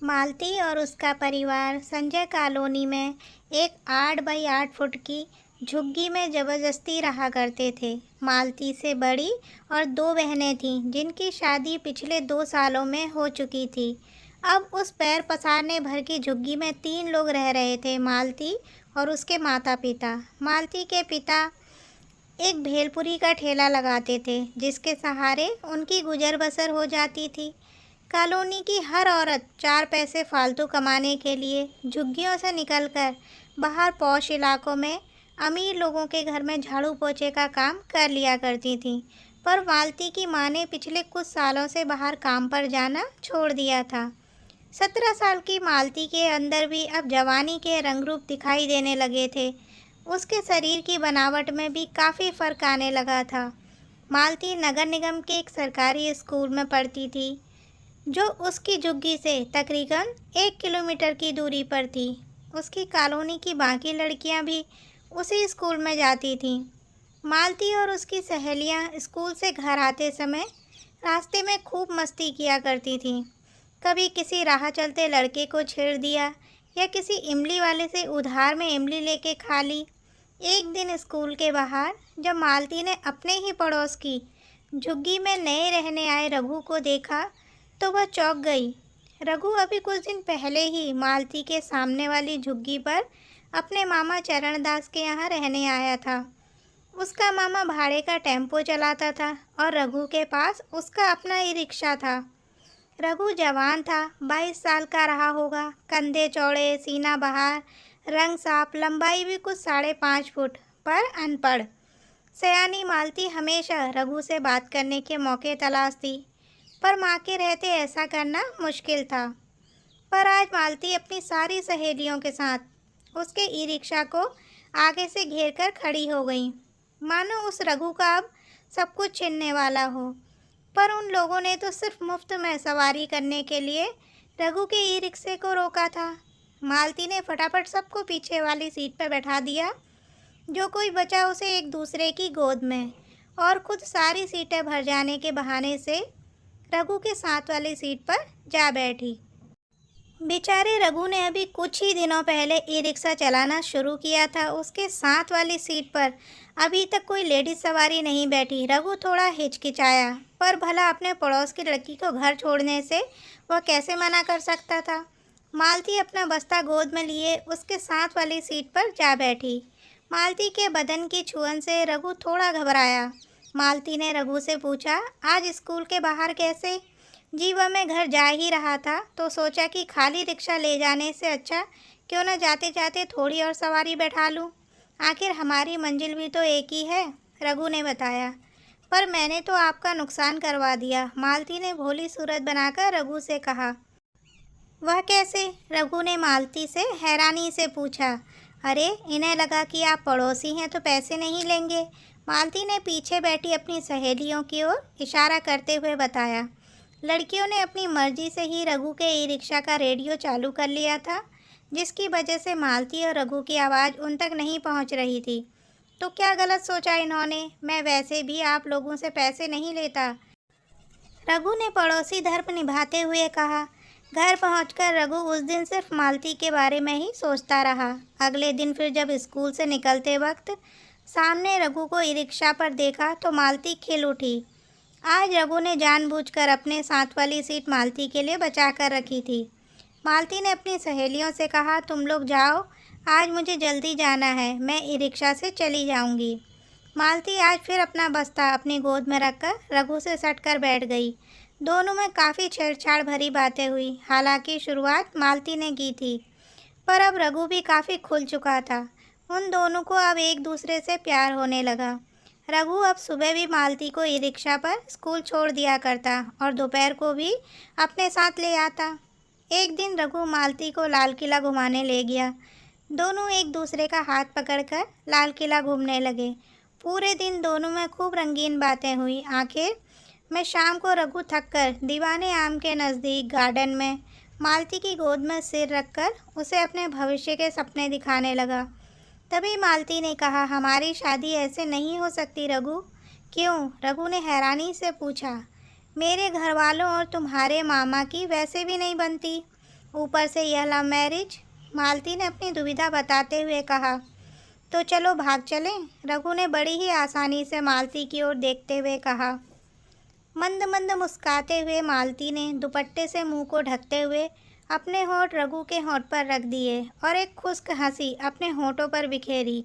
मालती और उसका परिवार संजय कॉलोनी में एक 8 बाई 8 फुट की झुग्गी में ज़बरदस्ती रहा करते थे। मालती से बड़ी और दो बहनें थीं जिनकी शादी पिछले 2 सालों में हो चुकी थी। अब उस पैर पसारने भर की झुग्गी में 3 लोग रह रहे थे, मालती और उसके माता पिता। मालती के पिता एक भेलपुरी का ठेला लगाते थे जिसके सहारे उनकी गुजर बसर हो जाती थी। कॉलोनी की हर औरत 4 पैसे फालतू कमाने के लिए झुग्गियों से निकलकर बाहर पॉश इलाकों में अमीर लोगों के घर में झाड़ू पोछे का काम कर लिया करती थी। पर मालती की माँ ने पिछले कुछ सालों से बाहर काम पर जाना छोड़ दिया था। 17 साल की मालती के अंदर भी अब जवानी के रंग रूप दिखाई देने लगे थे। उसके शरीर की बनावट में भी काफ़ी फर्क आने लगा था। मालती नगर निगम के एक सरकारी स्कूल में पढ़ती थी जो उसकी झुग्गी से तकरीबन 1 किलोमीटर की दूरी पर थी। उसकी कॉलोनी की बाकी लड़कियां भी उसी स्कूल में जाती थीं। मालती और उसकी सहेलियां स्कूल से घर आते समय रास्ते में खूब मस्ती किया करती थीं। कभी किसी राह चलते लड़के को छेड़ दिया या किसी इमली वाले से उधार में इमली लेके खा ली। एक दिन स्कूल के बाहर जब मालती ने अपने ही पड़ोस की झुग्गी में नए रहने आए रघु को देखा तो वह चौंक गई। रघु अभी कुछ दिन पहले ही मालती के सामने वाली झुग्गी पर अपने मामा चरणदास के यहाँ रहने आया था। उसका मामा भाड़े का टेम्पो चलाता था और रघु के पास उसका अपना ई रिक्शा था। रघु जवान था, 22 साल का रहा होगा। कंधे चौड़े, सीना बहार, रंग साफ, लंबाई भी कुछ 5.5 फुट, पर अनपढ़। सयानी मालती हमेशा रघु से बात करने के मौके तलाश थी, पर माँ के रहते ऐसा करना मुश्किल था। पर आज मालती अपनी सारी सहेलियों के साथ उसके ई रिक्शा को आगे से घेर कर खड़ी हो गई, मानो उस रघु का अब सब कुछ छिनने वाला हो। पर उन लोगों ने तो सिर्फ मुफ्त में सवारी करने के लिए रघु के ई रिक्शे को रोका था। मालती ने फटाफट सबको पीछे वाली सीट पर बैठा दिया, जो कोई बचा उसे एक दूसरे की गोद में, और खुद सारी सीटें भर जाने के बहाने से रघु के साथ वाली सीट पर जा बैठी। बेचारे रघु ने अभी कुछ ही दिनों पहले ई रिक्शा चलाना शुरू किया था। उसके साथ वाली सीट पर अभी तक कोई लेडीज सवारी नहीं बैठी। रघु थोड़ा हिचकिचाया, पर भला अपने पड़ोस की लड़की को घर छोड़ने से वह कैसे मना कर सकता था। मालती अपना बस्ता गोद में लिए उसके साथ वाली सीट पर जा बैठी। मालती के बदन की छुअन से रघु थोड़ा घबराया। मालती ने रघु से पूछा, आज स्कूल के बाहर कैसे? जी वह मैं घर जा ही रहा था तो सोचा कि खाली रिक्शा ले जाने से अच्छा क्यों न जाते जाते थोड़ी और सवारी बैठा लूं। आखिर हमारी मंजिल भी तो एक ही है, रघु ने बताया। पर मैंने तो आपका नुकसान करवा दिया, मालती ने भोली सूरत बनाकर रघु से कहा। वह कैसे? रघु ने मालती से हैरानी से पूछा। अरे इन्हें लगा कि आप पड़ोसी हैं तो पैसे नहीं लेंगे, मालती ने पीछे बैठी अपनी सहेलियों की ओर इशारा करते हुए बताया। लड़कियों ने अपनी मर्जी से ही रघु के ई रिक्शा का रेडियो चालू कर लिया था, जिसकी वजह से मालती और रघु की आवाज़ उन तक नहीं पहुंच रही थी। तो क्या गलत सोचा इन्होंने? मैं वैसे भी आप लोगों से पैसे नहीं लेता, रघु ने पड़ोसी धर्म निभाते हुए कहा। घर पहुंचकर रघु उस दिन सिर्फ मालती के बारे में ही सोचता रहा। अगले दिन फिर जब स्कूल से निकलते वक्त सामने रघु को ई रिक्शा पर देखा तो मालती खिल उठी। आज रघु ने जानबूझकर अपने साथ वाली सीट मालती के लिए बचा कर रखी थी। मालती ने अपनी सहेलियों से कहा, तुम लोग जाओ, आज मुझे जल्दी जाना है, मैं ई रिक्शा से चली जाऊंगी। मालती आज फिर अपना बस्ता अपनी गोद में रखकर रघु से सटकर बैठ गई। दोनों में काफ़ी छेड़छाड़ भरी बातें हुई। हालांकि शुरुआत मालती ने की थी, पर अब रघु भी काफ़ी खुल चुका था। उन दोनों को अब एक दूसरे से प्यार होने लगा। रघु अब सुबह भी मालती को ई रिक्शा पर स्कूल छोड़ दिया करता और दोपहर को भी अपने साथ ले आता। एक दिन रघु मालती को लाल किला घुमाने ले गया। दोनों एक दूसरे का हाथ पकड़कर लाल किला घूमने लगे। पूरे दिन दोनों में खूब रंगीन बातें हुई। आखिर में शाम को रघु थककर दीवाने आम के नज़दीक गार्डन में मालती की गोद में सिर रखकर उसे अपने भविष्य के सपने दिखाने लगा। तभी मालती ने कहा, हमारी शादी ऐसे नहीं हो सकती रघु। क्यों? रघु ने हैरानी से पूछा। मेरे घर वालों और तुम्हारे मामा की वैसे भी नहीं बनती। ऊपर से यह लव मैरिज। मालती ने अपनी दुविधा बताते हुए कहा। तो चलो भाग चलें, रघु ने बड़ी ही आसानी से मालती की ओर देखते हुए कहा। मंद मंद मुस्कुराते हुए मालती ने दुपट्टे से मुंह को ढकते हुए अपने होंठ रघु के होंठ पर रख दिए और एक खुश्क हंसी अपने होंठों पर बिखेरी।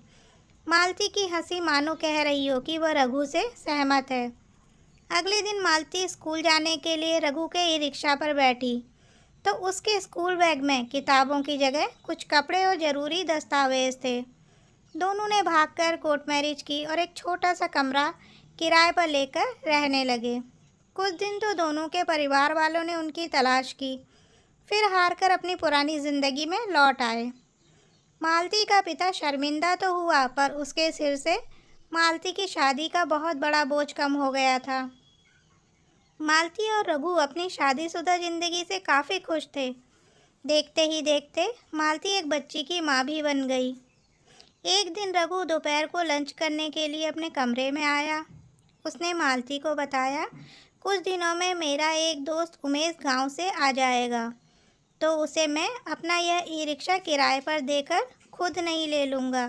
मालती की हंसी मानो कह रही हो कि वह रघु से सहमत है। अगले दिन मालती स्कूल जाने के लिए रघु के ई रिक्शा पर बैठी तो उसके स्कूल बैग में किताबों की जगह कुछ कपड़े और ज़रूरी दस्तावेज थे। दोनों ने भागकर कोर्ट मैरिज की और एक छोटा सा कमरा किराए पर लेकर रहने लगे। कुछ दिन तो दोनों के परिवार वालों ने उनकी तलाश की, फिर हारकर अपनी पुरानी ज़िंदगी में लौट आए। मालती का पिता शर्मिंदा तो हुआ, पर उसके सिर से मालती की शादी का बहुत बड़ा बोझ कम हो गया था। मालती और रघु अपनी शादीशुदा ज़िंदगी से काफ़ी खुश थे। देखते ही देखते मालती एक बच्ची की माँ भी बन गई। एक दिन रघु दोपहर को लंच करने के लिए अपने कमरे में आया। उसने मालती को बताया, कुछ दिनों में मेरा एक दोस्त उमेश गांव से आ जाएगा, तो उसे मैं अपना यह ई रिक्शा किराए पर देकर खुद नहीं ले लूँगा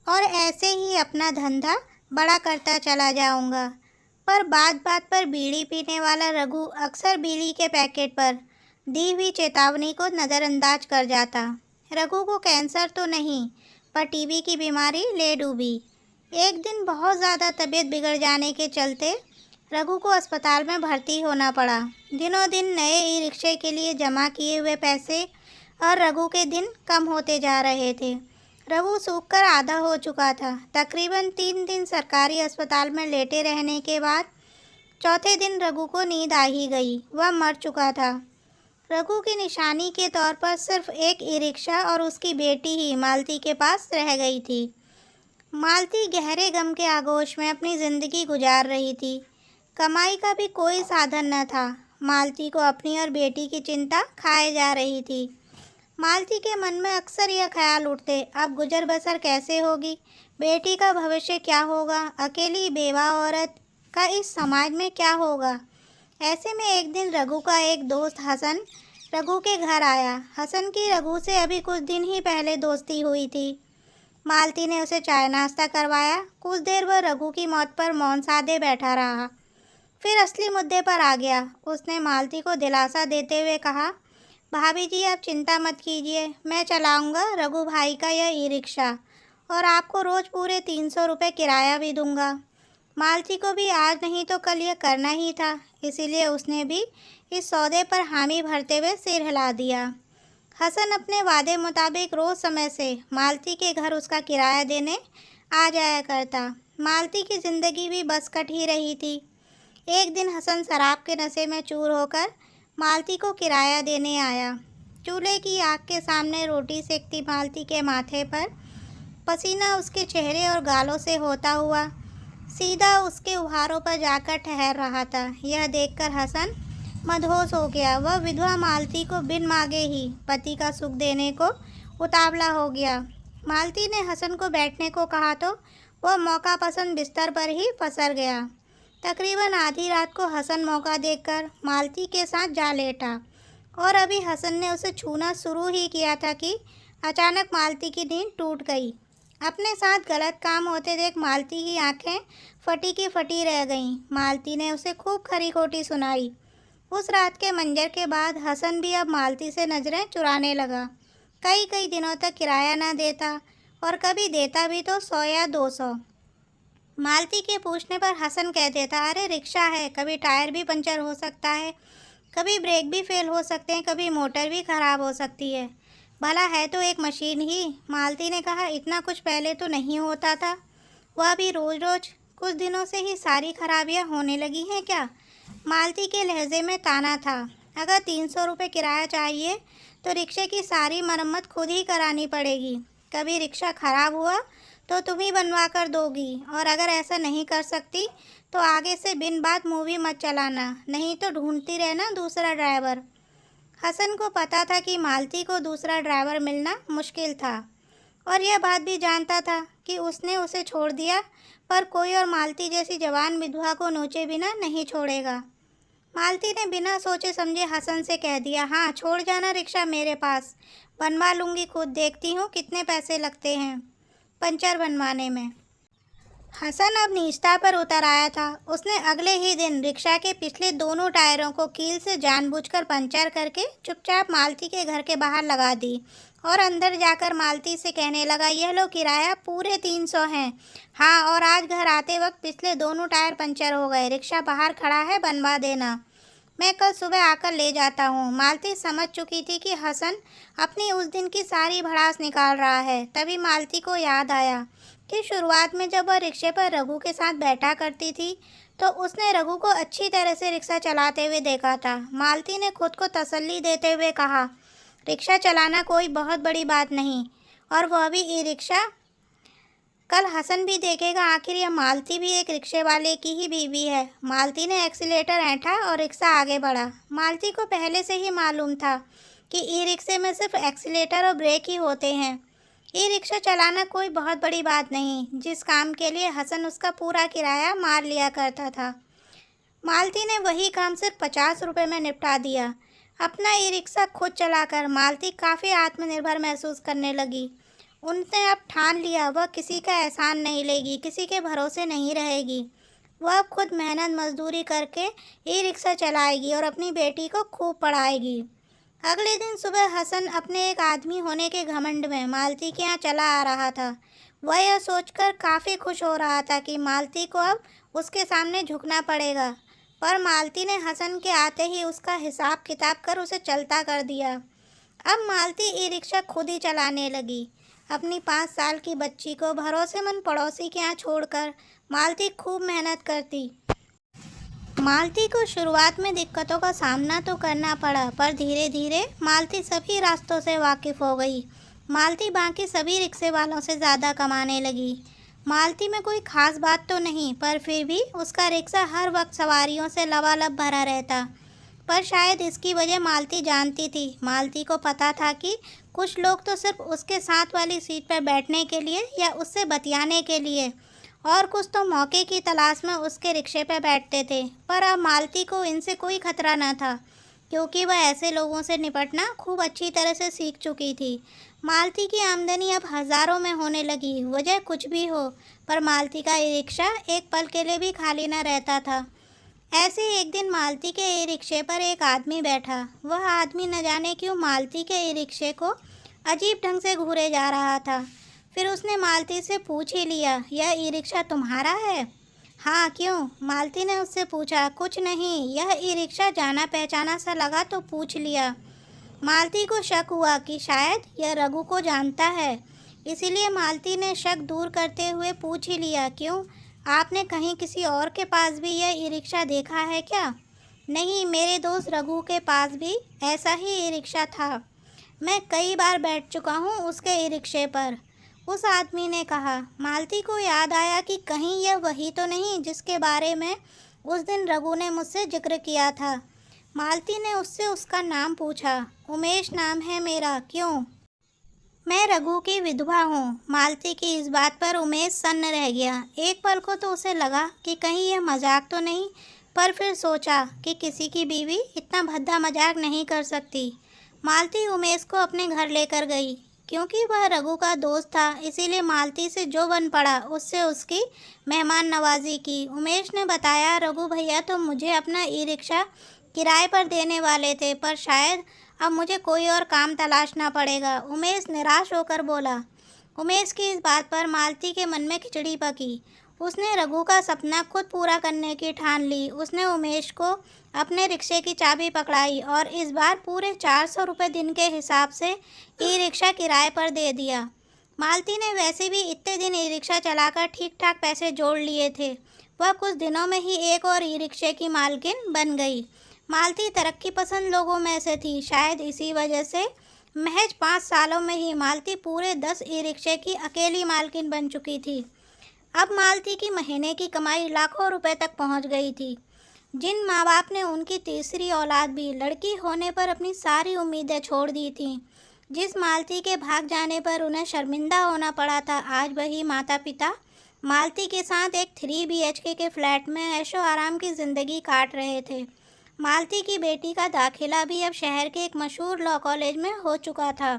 और ऐसे ही अपना धंधा बड़ा करता चला जाऊँगा। पर बात बात पर बीड़ी पीने वाला रघु अक्सर बीड़ी के पैकेट पर दी हुई चेतावनी को नज़रअंदाज कर जाता। रघु को कैंसर तो नहीं, पर टीबी की बीमारी ले डूबी। एक दिन बहुत ज़्यादा तबीयत बिगड़ जाने के चलते रघु को अस्पताल में भर्ती होना पड़ा। दिनों दिन नए ई रिक्शे के लिए जमा किए हुए पैसे और रघु के दिन कम होते जा रहे थे। रघु सूखकर आधा हो चुका था। तकरीबन 3 दिन सरकारी अस्पताल में लेटे रहने के बाद चौथे दिन रघु को नींद आ ही गई। वह मर चुका था। रघु की निशानी के तौर पर सिर्फ एक ई रिक्शा और उसकी बेटी ही मालती के पास रह गई थी। मालती गहरे गम के आगोश में अपनी ज़िंदगी गुजार रही थी। कमाई का भी कोई साधन न था। मालती को अपनी और बेटी की चिंता खाए जा रही थी। मालती के मन में अक्सर यह ख्याल उठते, अब गुजर बसर कैसे होगी, बेटी का भविष्य क्या होगा, अकेली बेवा औरत का इस समाज में क्या होगा। ऐसे में एक दिन रघु का एक दोस्त हसन रघु के घर आया। हसन की रघु से अभी कुछ दिन ही पहले दोस्ती हुई थी। मालती ने उसे चाय नाश्ता करवाया। कुछ देर वह रघु की मौत पर मौन साधे बैठा रहा, फिर असली मुद्दे पर आ गया। उसने मालती को दिलासा देते हुए कहा, भाभी जी आप चिंता मत कीजिए, मैं चलाऊंगा रघु भाई का यह ई रिक्शा और आपको रोज़ पूरे 300 रुपये किराया भी दूंगा। मालती को भी आज नहीं तो कल यह करना ही था, इसीलिए उसने भी इस सौदे पर हामी भरते हुए सिर हिला दिया। हसन अपने वादे मुताबिक रोज़ समय से मालती के घर उसका किराया देने आ जाया करता। मालती की ज़िंदगी भी बस कट ही रही थी। एक दिन हसन शराब के नशे में चूर होकर मालती को किराया देने आया। चूल्हे की आग के सामने रोटी सेकती मालती के माथे पर पसीना उसके चेहरे और गालों से होता हुआ सीधा उसके उहारों पर जाकर ठहर रहा था। यह देखकर हसन मदहोश हो गया। वह विधवा मालती को बिन मांगे ही पति का सुख देने को उतावला हो गया। मालती ने हसन को बैठने को कहा तो वह मौका पसंद बिस्तर पर ही पसर गया। तकरीबन आधी रात को हसन मौका देखकर मालती के साथ जा लेटा और अभी हसन ने उसे छूना शुरू ही किया था कि अचानक मालती की नींद टूट गई। अपने साथ गलत काम होते देख मालती की आंखें फटी की फटी रह गईं। मालती ने उसे खूब खरी खोटी सुनाई। उस रात के मंजर के बाद हसन भी अब मालती से नज़रें चुराने लगा। कई कई दिनों तक किराया ना देता और कभी देता भी तो 100 या 200। मालती के पूछने पर हसन कह देता, अरे रिक्शा है, कभी टायर भी पंचर हो सकता है, कभी ब्रेक भी फेल हो सकते हैं, कभी मोटर भी ख़राब हो सकती है, भला है तो एक मशीन ही। मालती ने कहा, इतना कुछ पहले तो नहीं होता था, वह भी रोज़ रोज़, कुछ दिनों से ही सारी खराबियां होने लगी हैं क्या। मालती के लहजे में ताना था। अगर 300 रुपये किराया चाहिए तो रिक्शे की सारी मरम्मत खुद ही करानी पड़ेगी। कभी रिक्शा ख़राब हुआ तो तुम ही बनवा कर दोगी, और अगर ऐसा नहीं कर सकती तो आगे से बिन बात मूवी मत चलाना, नहीं तो ढूंढती रहना दूसरा ड्राइवर। हसन को पता था कि मालती को दूसरा ड्राइवर मिलना मुश्किल था और यह बात भी जानता था कि उसने उसे छोड़ दिया, पर कोई और मालती जैसी जवान विधवा को नोचे बिना नहीं छोड़ेगा। मालती ने बिना सोचे समझे हसन से कह दिया, हाँ छोड़ जाना रिक्शा मेरे पास, बनवा लूँगी खुद, देखती हूँ कितने पैसे लगते हैं पंचर बनवाने में। हसन अब निस्ता पर उतर आया था। उसने अगले ही दिन रिक्शा के पिछले दोनों टायरों को कील से जानबूझकर पंचर करके चुपचाप मालती के घर के बाहर लगा दी और अंदर जाकर मालती से कहने लगा, यह लो किराया पूरे 300 हैं। हाँ, और आज घर आते वक्त पिछले दोनों टायर पंचर हो गए, रिक्शा बाहर खड़ा है, बनवा देना, मैं कल सुबह आकर ले जाता हूँ। मालती समझ चुकी थी कि हसन अपनी उस दिन की सारी भड़ास निकाल रहा है। तभी मालती को याद आया कि शुरुआत में जब वह रिक्शे पर रघु के साथ बैठा करती थी तो उसने रघु को अच्छी तरह से रिक्शा चलाते हुए देखा था। मालती ने खुद को तसल्ली देते हुए कहा, रिक्शा चलाना कोई बहुत बड़ी बात नहीं, और वह भी ई रिक्शा। कल हसन भी देखेगा, आखिर यह मालती भी एक रिक्शे वाले की ही बीवी है। मालती ने एक्सीलेटर ऐंठा और रिक्शा आगे बढ़ा। मालती को पहले से ही मालूम था कि ई रिक्शे में सिर्फ एक्सीलेटर और ब्रेक ही होते हैं। ई रिक्शा चलाना कोई बहुत बड़ी बात नहीं, जिस काम के लिए हसन उसका पूरा किराया मार लिया करता था। मालती ने वही काम सिर्फ 50 रुपये में निपटा दिया। अपना ई रिक्शा खुद चलाकर मालती काफ़ी आत्मनिर्भर महसूस करने लगी। उनने अब ठान लिया, वह किसी का एहसान नहीं लेगी, किसी के भरोसे नहीं रहेगी। वह अब खुद मेहनत मजदूरी करके ई रिक्शा चलाएगी और अपनी बेटी को खूब पढ़ाएगी। अगले दिन सुबह हसन अपने एक आदमी होने के घमंड में मालती के यहाँ चला आ रहा था। वह यह सोचकर काफ़ी खुश हो रहा था कि मालती को अब उसके सामने झुकना पड़ेगा, पर मालती ने हसन के आते ही उसका हिसाब किताब कर उसे चलता कर दिया। अब मालती ई रिक्शा खुद ही चलाने लगी। अपनी 5 साल की बच्ची को भरोसेमंद पड़ोसी के यहाँ छोड़कर मालती खूब मेहनत करती। मालती को शुरुआत में दिक्कतों का सामना तो करना पड़ा, पर धीरे धीरे मालती सभी रास्तों से वाकिफ़ हो गई। मालती बाकी सभी रिक्शे वालों से ज़्यादा कमाने लगी। मालती में कोई ख़ास बात तो नहीं, पर फिर भी उसका रिक्शा हर वक्त सवारियों से लबालब भरा रहता। पर शायद इसकी वजह मालती जानती थी। मालती को पता था कि कुछ लोग तो सिर्फ उसके साथ वाली सीट पर बैठने के लिए या उससे बतियाने के लिए, और कुछ तो मौके की तलाश में उसके रिक्शे पर बैठते थे। पर अब मालती को इनसे कोई खतरा न था, क्योंकि वह ऐसे लोगों से निपटना खूब अच्छी तरह से सीख चुकी थी। मालती की आमदनी अब हज़ारों में होने लगी। वजह कुछ भी हो, पर मालती का ई रिक्शा एक पल के लिए भी खाली न रहता था। ऐसे एक दिन मालती के ई रिक्शे पर एक आदमी बैठा। वह आदमी न जाने क्यों मालती के ई रिक्शे को अजीब ढंग से घूरे जा रहा था। फिर उसने मालती से पूछ ही लिया, यह ई रिक्शा तुम्हारा है? हाँ, क्यों? मालती ने उससे पूछा। कुछ नहीं, यह ई रिक्शा जाना पहचाना सा लगा तो पूछ लिया। मालती को शक हुआ कि शायद यह रघु को जानता है, इसीलिए मालती ने शक दूर करते हुए पूछ ही लिया, क्यों, आपने कहीं किसी और के पास भी यह ई रिक्शा देखा है क्या? नहीं, मेरे दोस्त रघु के पास भी ऐसा ही ई रिक्शा था, मैं कई बार बैठ चुका हूँ उसके ई रिक्शे पर, उस आदमी ने कहा। मालती को याद आया कि कहीं यह वही तो नहीं जिसके बारे में उस दिन रघु ने मुझसे जिक्र किया था। मालती ने उससे उसका नाम पूछा। उमेश नाम है मेरा, क्यों? मैं रघु की विधवा हूँ। मालती की इस बात पर उमेश सन्न रह गया। एक पल को तो उसे लगा कि कहीं यह मजाक तो नहीं, पर फिर सोचा कि किसी की बीवी इतना भद्दा मजाक नहीं कर सकती। मालती उमेश को अपने घर लेकर गई। क्योंकि वह रघु का दोस्त था, इसीलिए मालती से जो बन पड़ा उससे उसकी मेहमान नवाजी की। उमेश ने बताया, रघु भैया तो मुझे अपना ई रिक्शा किराए पर देने वाले थे, पर शायद अब मुझे कोई और काम तलाशना पड़ेगा। उमेश निराश होकर बोला। उमेश की इस बात पर मालती के मन में खिचड़ी पकी। उसने रघु का सपना खुद पूरा करने की ठान ली। उसने उमेश को अपने रिक्शे की चाबी पकड़ाई और इस बार पूरे 400 रुपये दिन के हिसाब से ई रिक्शा किराए पर दे दिया। मालती ने वैसे भी इतने दिन ई रिक्शा चलाकर ठीक ठाक पैसे जोड़ लिए थे। वह कुछ दिनों में ही एक और ई रिक्शे की मालकिन बन गई। मालती तरक्की पसंद लोगों में से थी। शायद इसी वजह से महज 5 सालों में ही मालती पूरे 10 ई रिक्शे की अकेली मालकिन बन चुकी थी। अब मालती की महीने की कमाई लाखों रुपए तक पहुंच गई थी। जिन माँ बाप ने उनकी तीसरी औलाद भी लड़की होने पर अपनी सारी उम्मीदें छोड़ दी थीं, जिस मालती के भाग जाने पर उन्हें शर्मिंदा होना पड़ा था, आज वही माता पिता मालती के साथ एक 3 BHK के फ्लैट में ऐशो आराम की ज़िंदगी काट रहे थे। मालती की बेटी का दाखिला भी अब शहर के एक मशहूर लॉ कॉलेज में हो चुका था।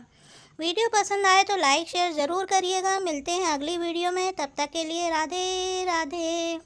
वीडियो पसंद आए तो लाइक शेयर ज़रूर करिएगा। मिलते हैं अगली वीडियो में, तब तक के लिए राधे राधे।